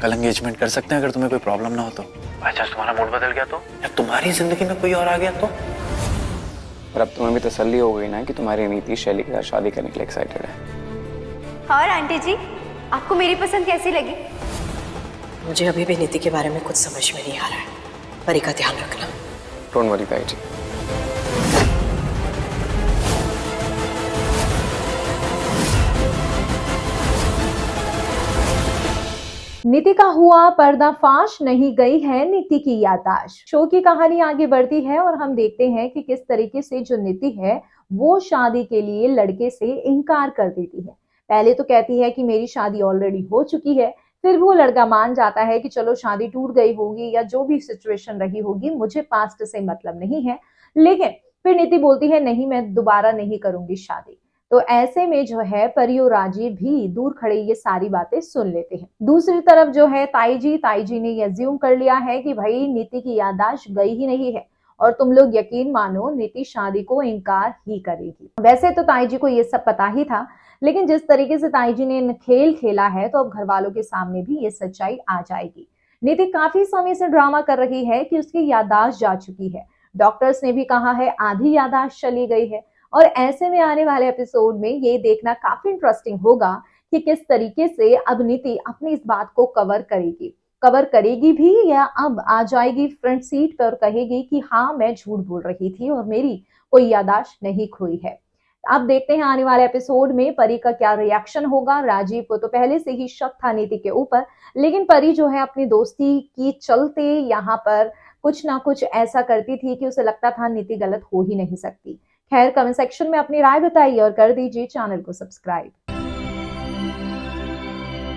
कल एंगेजमेंट कर सकते हैं अगर तुम्हें कोई प्रॉब्लम ना हो तो। बाय चांस तुम्हारा मूड बदल गया तो, या तुम्हारी जिंदगी में कोई और आ गया तो। पर अब तुम्हें भी तसल्ली हो गई ना कि तुम्हारी नीति शैली के साथ शादी करने के लिए एक्साइटेड है। और आंटी जी, आपको मेरी पसंद कैसी लगी? मुझे अभी भी नीति के बारे में कुछ समझ में नहीं आ रहा है। परी का ध्यान रखना। डोंट वरी ताई जी। नीति का हुआ पर्दाफाश, नहीं गई है नीति की याददाश्त। शो की कहानी आगे बढ़ती है और हम देखते हैं कि किस तरीके से जो नीति है वो शादी के लिए लड़के से इनकार कर देती है। पहले तो कहती है कि मेरी शादी ऑलरेडी हो चुकी है, फिर वो लड़का मान जाता है कि चलो शादी टूट गई होगी या जो भी सिचुएशन रही होगी, मुझे पास्ट से मतलब नहीं है। लेकिन फिर नीति बोलती है नहीं, मैं दोबारा नहीं करूंगी शादी। तो ऐसे में जो है परी और राजीव भी दूर खड़े ये सारी बातें सुन लेते हैं। दूसरी तरफ जो है ताई जी ने ये अज्यूम कर लिया है कि भाई नीति की याददाश्त गई ही नहीं है और तुम लोग यकीन मानो नीति शादी को इनकार ही करेगी। वैसे तो ताई जी को ये सब पता ही था, लेकिन जिस तरीके से ताई जी ने खेल खेला है तो अब घर वालों के सामने भी ये सच्चाई आ जाएगी। नीति काफी समय से ड्रामा कर रही है कि उसकी याददाश्त जा चुकी है। डॉक्टर्स ने भी कहा है आधी याददाश्त चली गई है। और ऐसे में आने वाले एपिसोड में ये देखना काफी इंटरेस्टिंग होगा कि किस तरीके से अब नीति अपनी इस बात को कवर करेगी भी, या अब आ जाएगी फ्रंट सीट पर और कहेगी कि हाँ मैं झूठ बोल रही थी और मेरी कोई याददाश्त नहीं खोई है। अब देखते हैं आने वाले एपिसोड में परी का क्या रिएक्शन होगा। राजीव को तो पहले से ही शक था नीति के ऊपर, लेकिन परी जो है अपनी दोस्ती की चलते यहाँ पर कुछ ना कुछ ऐसा करती थी कि उसे लगता था नीति गलत हो ही नहीं सकती। खैर, कमेंट सेक्शन में अपनी राय बताइए और कर दीजिए चैनल को सब्सक्राइब।